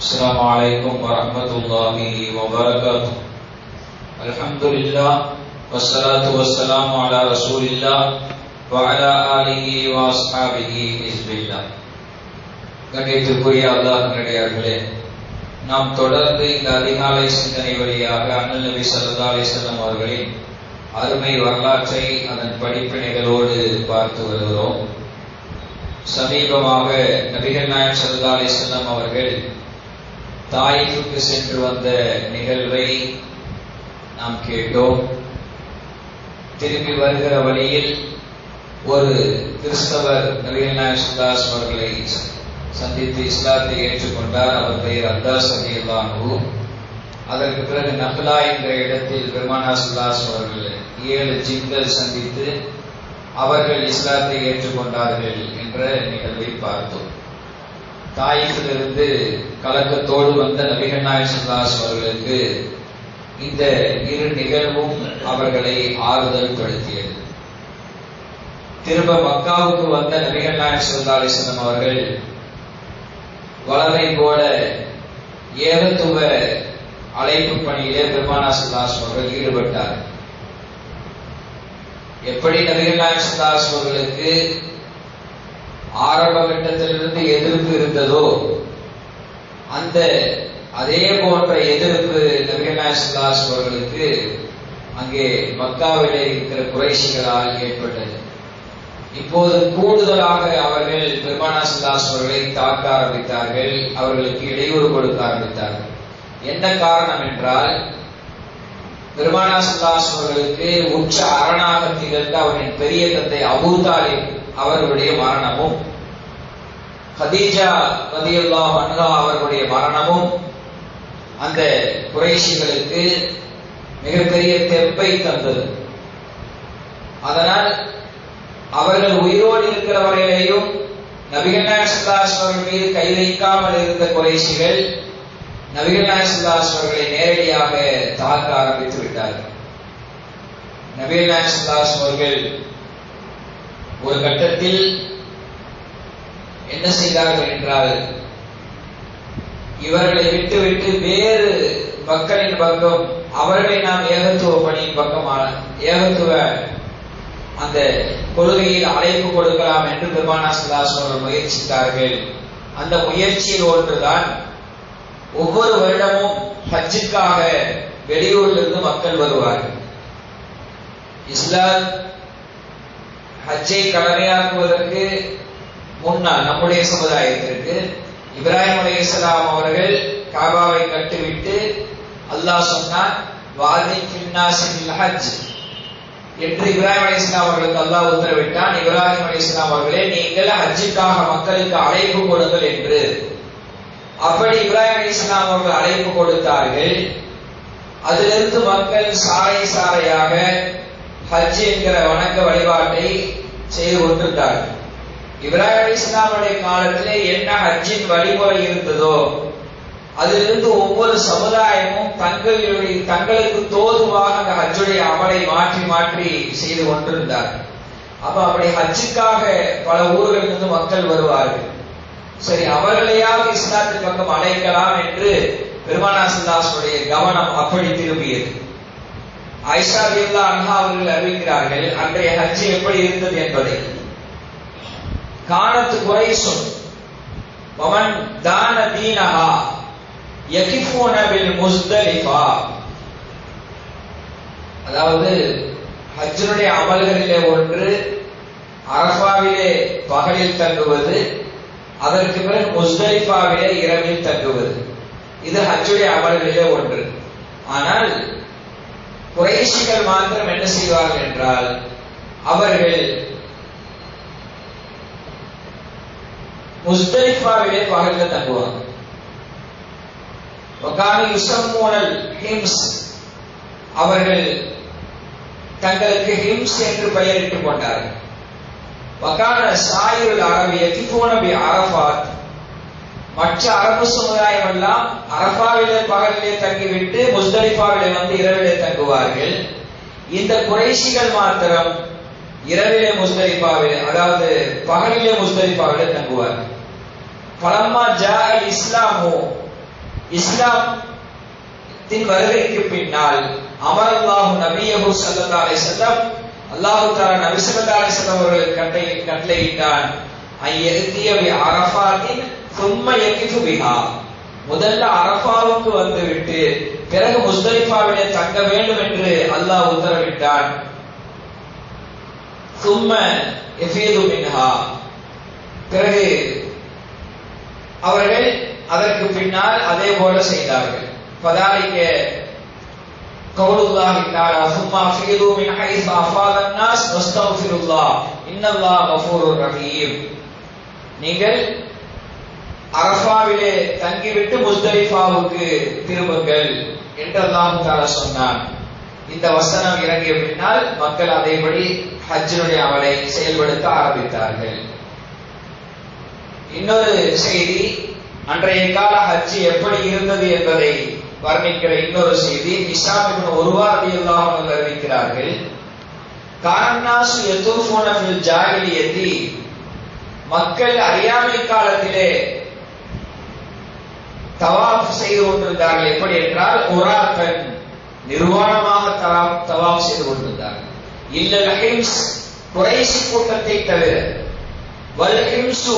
السلام عليكم ورحمة الله وبركاته. الحمد لله والصلاة والسلام على رسول الله وعلى آله وأصحابه حزب الله. கண்ணியத்திற்குரிய அல்லாஹ் நல்லடியார்களே, நாம் தொடர்ந்து இந்த அதிகாலை சிந்தனை வழியாக அண்ணல் நபி ஸல்லல்லாஹு அலைஹி வஸல்லம் அவர்களின் அருமை வரலாற்றை அதன் படிப்பினைகளோடு பார்த்து வருகிறோம். சமீபமாக நபிகள் நாயகம் ஸல்லல்லாஹு அலைஹி வஸல்லம் அவர்கள் தாயிஃபுக்கு சென்று வந்த நிகழ்வை நாம் கேட்டோம். திரும்பி வருகிற வழியில் ஒரு கிறிஸ்தவர் நபிகள் நாயகம் ஸல்லல்லாஹு அலைஹி வஸல்லம் அவர்களை சந்தித்து இஸ்லாத்தை ஏற்றுக்கொண்டார். அவர் பெயர் அத்தாஸ் ரலியல்லாஹு அன்ஹு. அதற்கு பிறகு நஹ்லா என்ற இடத்தில் பெருமானார் ஸல்லல்லாஹு அலைஹி வஸல்லம் அவர்கள் 7 ஜின்கள் சந்தித்து அவர்கள் இஸ்லாத்தை ஏற்றுக்கொண்டார்கள் என்ற நிகழ்வை பார்த்தோம். தாயிஃபிலிருந்து கலக்கத்தோடு வந்த நபிகள் நாயகம் ஸல்லல்லாஹு அலைஹி வஸல்லம் அவர்களுக்கு இந்த இரு நிகழ்வும் அவர்களை ஆறுதல் படுத்தியது. திரும்ப மக்காவுக்கு வந்த நபிகள் நாயகம் ஸல்லல்லாஹு அலைஹி வஸல்லம் அவர்கள் வளமை போல ஏகத்துவ அழைப்பு பணியிலே பெருமானார் ஸல்லல்லாஹு அலைஹி வஸல்லம் அவர்கள் ஈடுபட்டார். எப்படி நபிகள் நாயகம் ஸல்லல்லாஹு அலைஹி வஸல்லம் அவர்களுக்கு ஆரம்ப கட்டத்திலிருந்து எதிர்ப்பு இருந்ததோ அந்த அதே போன்ற எதிர்ப்பு நபிகள் நாயகம் ஸல்லல்லாஹு அலைஹி வஸல்லம் அவர்களுக்கு அங்கே மக்காவிலே இருக்கிற குறைஷிகளால் ஏற்பட்டது. இப்போது கூடுதலாக அவர்கள் பெருமானார் ஸல்லல்லாஹு அலைஹி வஸல்லம் அவர்களை தாக்க ஆரம்பித்தார்கள், அவர்களுக்கு இடையூறு கொடுக்க ஆரம்பித்தார்கள். என்ன காரணம் என்றால், பெருமானார் ஸல்லல்லாஹு அலைஹி வஸல்லம் அவர்களுக்கு உச்ச அரணாக திகழ்ந்த அவரின் பெரிய தந்தை அபூ தாலிப் அவர்களுடைய மரணமும், ஹதீஜா ரலியல்லாஹு அன்ஹா அவர்களுடைய மரணமும் அந்த குறைஷிகளுக்கு மிகப்பெரிய தெம்பை தந்தது. அதனால் அவர்கள் உயிரோடு இருக்கிற வரையிலேயும் நபிகள் நாயகம் ஸல்லல்லாஹு அலைஹி வஸல்லம் மீது கை வைக்காமல் இருந்த குறைஷிகள் நபிகள் நாயகம் ஸல்லல்லாஹு அலைஹி வஸல்லம் அவர்களை நேரடியாக தாக்க ஆரம்பித்து விட்டார்கள். நபிகள் நாயகம் ஸல்லல்லாஹு அலைஹி வஸல்லம் அவர்கள் ஒரு கட்டத்தில் என்ன செய்தார்கள் என்றால், இவர்களை விட்டுவிட்டு வேறு மக்களின் பக்கம் அவர்களை நாம் ஏகத்துவ பணியின் பக்கமான ஏகத்துவ அந்த கொள்கையில் அழைப்பு கொடுக்கலாம் என்று பெருமானார் ஸல்லல்லாஹு அலைஹி வஸல்லம் முயற்சித்தார்கள். அந்த முயற்சியில் ஒன்றுதான், ஒவ்வொரு வருடமும் ஹஜ்ஜுக்காக வெளியூரிலிருந்து மக்கள் வருவார்கள். இஸ்லாம் ஹஜ்ஜை கடமையாக்குவதற்கு முன்னால் நம்முடைய சமுதாயத்திற்கு இப்ராஹிம் அலைஹிஸ்ஸலாம் அவர்கள் காபாவை கட்டிவிட்டு அல்லாஹ் சொன்னான், வாதின் ஃபின்னாஸி பில் ஹஜ் என்று இப்ராஹிம் அலைஹிஸ்ஸலாம் அவர்களுக்கு அல்லாஹ் உத்தரவிட்டான். இப்ராஹிம் அலைஹிஸ்ஸலாம் அவர்களே, நீங்கள் ஹஜ்ஜுக்காக மக்களுக்கு அழைப்பு கொடுங்கள் என்று. அப்படி இப்ராஹிம் அலைஹிஸ்ஸலாம் அவர்கள் அழைப்பு கொடுத்தார்கள். அதிலிருந்து மக்கள் சாலை சாலையாக ஹஜ் என்கிற வணக்க வழிபாட்டை செய்து கொண்டிருந்தார்கள். இப்ராஹிம் அலைஹிஸ்ஸலாமுடைய காலத்திலே என்ன ஹஜ்ஜின் வழிமுறை இருந்ததோ அதிலிருந்து ஒவ்வொரு சமுதாயமும் தங்களுக்கு தோதுவாக அந்த ஹஜ்ஜுடைய அமலை மாற்றி மாற்றி செய்து கொண்டிருந்தார்கள். அப்படி ஹஜ்ஜுக்காக பல ஊர்களிலிருந்து மக்கள் வருவார்கள். சரி, அவர்களையாவது இஸ்லாத்தின் பக்கம் அழைக்கலாம் என்று பெருமானார் ஸல்லல்லாஹு அலைஹி வஸல்லம் கவனம் அப்படி திரும்பியது. ஆயிஷா ரலியல்லாஹு அன்ஹா அவர்கள் அறிவிக்கிறார்கள், அன்றைய ஹஜ் எப்படி இருந்தது என்பதை. கானத் குரைஷுன் வமன் தான தீனஹா யகிஃபூன பில் முஸ்தலிஃபா. அதாவது ஹஜ்ஜுடைய அமல்களிலே ஒன்று அரஃபாவிலே பகலில் தங்குவது, அதற்கு பிறகு முஸ்தலிஃபாவிலே இரவில் தங்குவது. இது ஹஜ்ஜுடைய அமல்களிலே ஒன்று. ஆனால் குறைஷிகள் மாத்திரம் என்ன செய்வார்கள் என்றால், அவர்கள் முஸ்தலிஃபாவிலே பகலில் தங்குவாங்க. அவர்கள் தங்களுக்கு ஹிம்ஸ் என்று பெயரிட்டுக் கொண்டார்கள். மற்ற அரபு சமுதாயம் எல்லாம் அரஃபாவிலே பகலிலே தங்கிவிட்டு முஸ்தலிஃபாவிலே வந்து இரவிலே தங்குவார்கள். இந்த குறைஷிகள் மாத்திரம் இரவிலே முஸ்தலிஃபாவிலே, அதாவது பகலிலே முஸ்தலிஃபாவிலே தங்குவார்கள். பலம்மா ஜாஅல் இஸ்லாமு இஸ்லாத்தின் வருகைக்கு பின்னால் அமரல்லாஹு நபியஹு ஸல்லல்லாஹு அலைஹி வஸல்லம் அல்லாஹ் தஆலா நபி ஸல்லல்லாஹு அலைஹி வஸல்லம் அவர்களுக்கு கட்டளையிட்டான் ஐயத்திய பி அரஃபாத்தின் ثم يقف بها முதல்ல அரஃபாவுக்கு வந்துவிட்டு பிறகு முஸ்தலிஃபாவிலே தங்க வேண்டும் என்று அல்லாஹ் உத்தரவிட்டான். ثم يفيض منها பிறகு அவர்கள் அதற்கு பின்னால் அதே போல செய்தார்கள். فذلك قول الله تعالى ثم افيضوا من حيث افاض الناس واستغفروا الله ان الله غفور رحيم. நீங்கள் அரஃபாவிலே தங்கிவிட்டு முஸ்தலிஃபாவுக்கு திரும்புங்கள் என்று அல்லாஹ் தஆலா சொன்னான். இந்த வசனம் இறங்கிய பின்னால் மக்கள் அதேபடி ஹஜ்ஜுடைய அமலை செயல்படுத்த ஆரம்பித்தார்கள். இன்னொரு செய்தி, அன்றைய கால ஹஜ் எப்படி இருந்தது என்பதை வர்ணிக்கிற இன்னொரு செய்தி ஹிஷாம் இப்னு உர்வா ரலியல்லாஹு அன்ஹு அறிவிக்கிறார்கள். கானன்னாசு யதூஃபூன ஃபில் ஜாஹிலியத்தி மக்கள் அறியாமை காலத்திலே தவாஃப் செய்து கொண்டிருந்தார்கள். எப்படி என்றால் உராத்தன் நிர்வாணமாக தவாஃப் செய்து கொண்டிருந்தார்கள். இல்லல் ஹிம்ஸ் குறைஷி கூட்டத்தை தவிர. வல் ஹிம்சு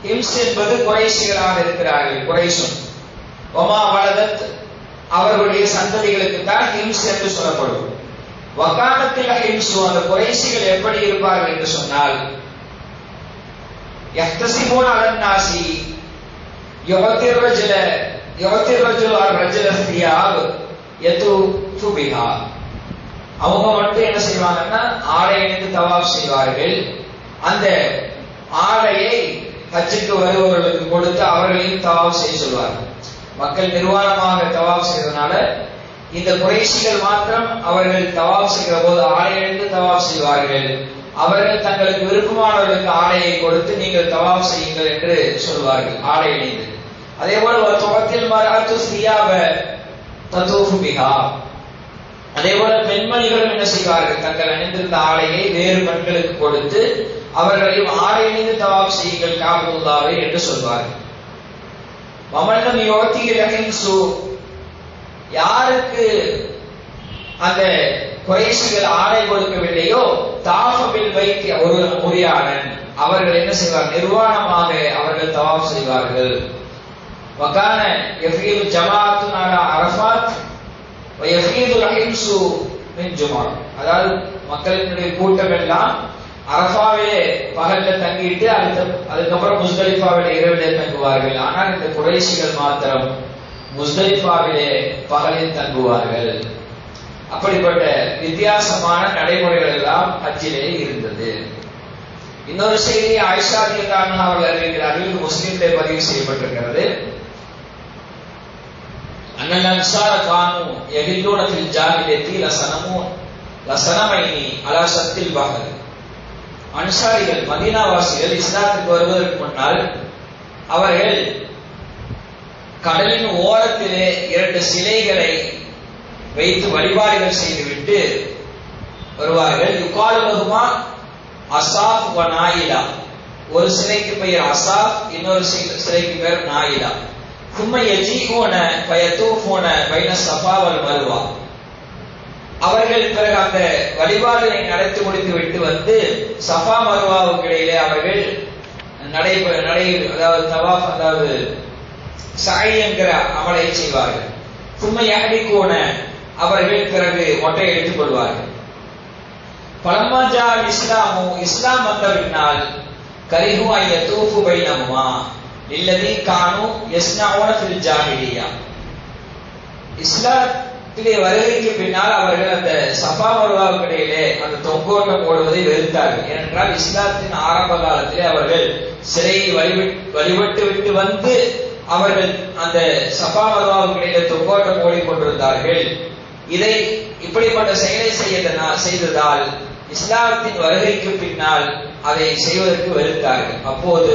ஹிம்ஸ் என்பது குறைஷிகளாக இருக்கிறார்கள். குறைஷும் ஒமா வலதத் அவர்களுடைய சந்ததிகளுக்கு தான் ஹிம்ஸ் என்று சொல்லப்படும். வகானத்தில் ஹிம்சு அந்த குறைஷிகள் எப்படி இருப்பார்கள் என்று சொன்னால் யஹ்தஸிபூன அலன்னாசி யுஅத்திர் ரஜுல் ar-rajul thiyab யதூஃபு பிஹா. அவங்க மட்டும் என்ன செய்வாங்கன்னா ஆடை அணிந்து தவாஃப் செய்வார்கள். அந்த ஆடையை ஹஜ்ஜுக்கு வருபவர்களுக்கு கொடுத்து அவர்களையும் தவாஃப் செய்ய சொல்வார்கள். மக்கள் நிர்வாணமாக தவாஃப் செய்வதனால இந்த குறைஷிகள் மாத்திரம் அவர்கள் தவாஃப் செய்கிற போது ஆடை அணிந்து தவாஃப் செய்வார்கள். அவர்கள் தங்களுக்கு விருப்பமானவர்களுக்கு ஆடையை கொடுத்து நீங்கள் தவாஃப் செய்யுங்கள் என்று சொல்வார்கள் ஆடை அணிந்து. அதே போல துவத்தில் மராத்து சியாப ததூஃபு பிஹா. அதே போல பெண்மணிகளும் என்ன செய்வார்கள், தங்கள் அணிந்திருந்த ஆடையை வேறு பெண்களுக்கு கொடுத்து அவர்களையும் ஆடை அணிந்து தவாஃப் செய்யுங்கள் காபத்துல்லாவை என்று சொல்வார்கள். வமன்னம் யோத்தியில் ஹிம்சு யாருக்கு அந்த குறைஷிகள் ஆடை கொடுக்கவில்லையோ தாஃபில் வைத்திய ஒரு முறியாளன் அவர்கள் என்ன செய்வார், நிர்வாணமாக அவர்கள் தவாஃப் செய்வார்கள். வகான யஃபீது ஜமாஅத்துன் அலா அரஃபாத் வ யஃபீது ஹிம்சு மின் ஜுமா. அதாவது மக்களினுடைய கூட்டம் எல்லாம் அரஃபாவிலே பகல்ல தங்கிட்டு அதுக்கப்புறம் முஸ்தலிஃபாவிலே இரவிலே தங்குவார்கள். ஆனால் இந்த குறைஷிகள் மாத்திரம் முஸ்தலிஃபாவிலே பகலில் தங்குவார்கள். அப்படிப்பட்ட வித்தியாசமான நடைமுறைகள் எல்லாம் ஹஜ்ஜிலே இருந்தது. இன்னொரு செய்தி ஆயிஷா ரலியல்லாஹு அன்ஹா அவர்கள் அறிவிக்கிறார்கள், இது முஸ்லிமிலே பதிவு செய்யப்பட்டிருக்கிறது. அன்னல் அன்சார கானு யஹில்லூன ஃபில் ஜாஹிலியத்தி லசனமைனி அலா ஷத்தில் பஹர். அன்சாரிகள் மதீனாவாசிகள் இஸ்லாத்துக்கு வருவதற்கு முன்னால் அவர்கள் கடலின் ஓரத்திலே 2 சிலைகளை வைத்து வழிபாடுகள் செய்துவிட்டு வருவார்கள். யுகாலுஹுமா அசாஃப் வ நாயிலா. ஒரு சிலைக்கு பெயர் அசாஃப், இன்னொரு சிலைக்கு பெயர் நாயிலா. ثم يجيئون فيطوفون بين الصفا والمروه. அவர்கள் பிறகு அந்த வழிபாடுகளை நடத்தி முடித்து விட்டு வந்து சஃபா மர்வாவுக்கு இடையிலே அவர்கள் அதாவது தவாஃப் அதாவது சஅய் என்கிற அமலை செய்வார்கள். ثم يحلقون அவர்கள் பிறகு மொட்டை எடுத்துக் கொள்வார்கள். பலம்மா ஜாஅல் இஸ்லாமு இஸ்லாம் வந்த பின்னால் கரிஹு அன் யதூஃபு பைனஹுமா இல்லதி கானு யஸ்னஊன ஃபில் ஜாஹிலியா. இஸ்லாத்திலே வருகைக்கு பின்னால் அவர்கள் அந்த சஃபா மர்வாவுக்கு இடையிலே அந்த தொங்கோட்டம் போடுவதை வெறுத்தார்கள். ஏனென்றால் இஸ்லாத்தின் ஆரம்ப காலத்திலே அவர்கள் சிலையை வழிபட்டு விட்டு வந்து அவர்கள் அந்த சஃபா மர்வாவுக்கு இடையிலே தொங்கோட்டம் ஓடிக்கொண்டிருந்தார்கள். இதை இப்படிப்பட்ட செயலை செய்ததால் இஸ்லாத்தின் வருகைக்கு பின்னால் அதை செய்வதற்கு வெறுத்தார்கள். அப்போது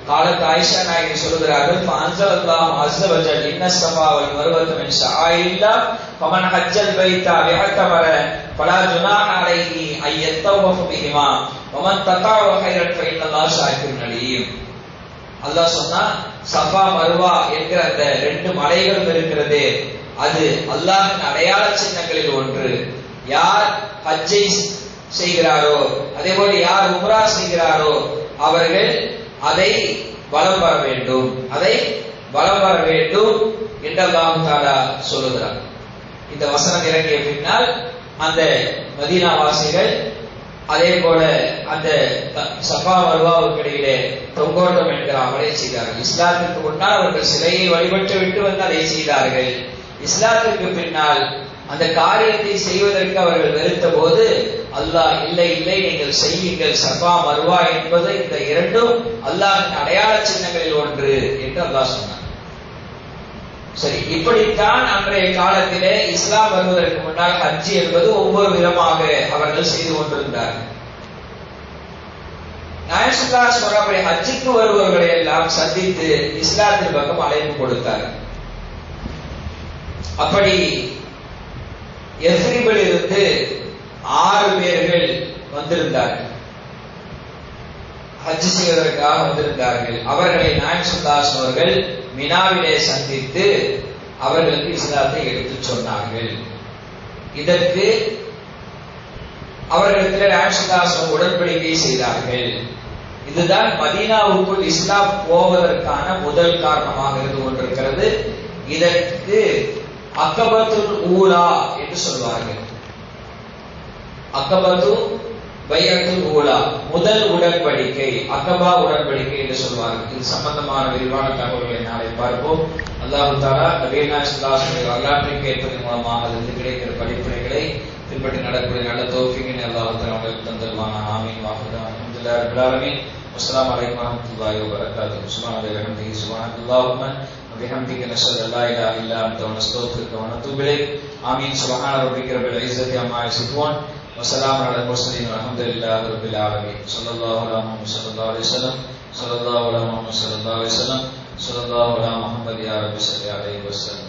காலத்து ஆயிஷா நாயகி சொல்கிறார்கள், ஃபஅன்ஸலல்லாஹு அஸ்ஸ வஜல் இன்ன ஸஃபா வல் மர்வத மின் ஷஆயிரில்லாஹ் ஃபமன் ஹஜ்ஜல் பைத்த வஅதமர ஃபலா ஜுனாஹ அலைஹி அன் யத்தவஃப பிஹிமா வமன் ததஅவ கைரன் ஃபஇன்னல்லாஹ ஷாக்கிருன் அலீம். அல்லாஹ் சொன்னா சஃபா மர்வா என்கிற அந்த 2 மலைகளும் இருக்கிறது. அது அல்லாஹ்வின் அடையாள சின்னங்களில் ஒன்று. யார் ஹஜ்ஜை செய்கிறாரோ, அதே போல யார் உம்ரா செய்கிறாரோ அவர்கள் அதை வலம் வர வேண்டும், அதை வலம் வர வேண்டும் என்று அல்லாஹ் தஆலா சொல்லுகிறார். இந்த வசனம் இறங்கிய பின்னால் அந்த மதீனா வாசிகள் அதே போல அந்த சஃபா மர்வாவுக்கு இடையிலே தொங்கோட்டம் என்கிற அமலை செய்தார்கள். இஸ்லாத்திற்கு முன்னால் அவர்கள் சிலையை வழிபட்டு விட்டு வந்து அதை செய்தார்கள். இஸ்லாத்திற்கு பின்னால் அந்த காரியத்தை செய்வதற்கு அவர்கள் வெறுத்த போது அல்லாஹ் இல்லை இல்லை நீங்கள் செய்யுங்கள், சஃபா மர்வா என்பது இந்த 2ம் அல்லாஹ்வின் அடையாள சின்னங்களில் ஒன்று என்று அல்லாஹ் சொன்னார். சரி, இப்படித்தான் அன்றைய காலத்திலே இஸ்லாம் வருவதற்கு முன்னால் ஹஜ் என்பது ஒவ்வொரு விதமாக அவர்கள் செய்து கொண்டிருந்தார்கள். நாயகம் ஸல்லல்லாஹு அலைஹி வஸல்லம் ஹஜ்ஜுக்கு வருபவர்களை எல்லாம் சந்தித்து இஸ்லாத்தின் பக்கம் அழைப்பு கொடுத்தார். அப்படி யஸ்ரிபில் இருந்து 6 பேர்கள் வந்திருந்தார்கள், ஹஜ் செய்வதற்காக வந்திருந்தார்கள். அவர்களை நாயகம் ஸல்லல்லாஹு அலைஹி வஸல்லம் அவர்கள் மினாவிலே சந்தித்து அவர்களுக்கு இஸ்லாத்தை எடுத்துச் சொன்னார்கள். இதற்கு அவர்களிடத்தில் நாயகம் ஸல்லல்லாஹு அலைஹி வஸல்லம் உடன்படிக்கை செய்தார்கள். இதுதான் மதீனாவுக்குள் இஸ்லாம் போவதற்கான முதல் காரணமாக இருந்து கொண்டிருக்கிறது. இதற்கு அக்கபத்துல் ஊலா என்று சொல்வார்கள். அக்கபத்து பைஅத்துல் ஊலா, முதல் உடன்படிக்கை, அக்கபா உடன்படிக்கை என்று சொல்வார்கள். இது சம்பந்தமான விரிவான தகவல்களை நாளை பார்ப்போம். அல்லாஹ் தஆலா நபிகள் நாயகம் ஸல்லல்லாஹு அலைஹி வஸல்லம் வரலாற்றை கேட்பதன் மூலமாக அதிலிருந்து கிடைக்கிற படிப்பினைகளை பின்பற்றி நடக்கூடிய நல்ல தௌஃபீக்கினை அல்லாஹ் தஆலா உங்களுக்கு தந்தருவானாக. ஆமீன். வாஹிதா அல்ஹம்துலில்லாஹி ரப்பில் ஆலமீன். அஸ்ஸலாமு அலைக்கும் வரஹ்மத்துல்லாஹி வபரகாத்துஹு. சுப்ஹானல்லாஹி வ பிஹம்திஹி சுப்ஹானல்லாஹும்ம வ பிஹம்திக நஷ்ஹது அல்லா இலாஹா இல்லா அன்த வ நஸ்தக்ஃபிருக வ நத்தூபு இலைக். ஆமீன். சுப்ஹான ரப்பிக ரப்பில் இஸ்ஸத்தி அம்மா யசிஃபூன் வ ஸலாமுன் அலல் முர்ஸலீன் வல்ஹம்துலில்லாஹி ரப்பில் ஆலமீன். ஸல்லல்லாஹு அலா முஹம்மது ஸல்லல்லாஹு அலைஹி வஸல்லம், ஸல்லல்லாஹு அலா முஹம்மது ஸல்லல்லாஹு அலைஹி வஸல்லம், ஸல்லல்லாஹு அலா முஹம்மது யா ரப்பி ஸல்லி அலைஹி வஸல்லம்.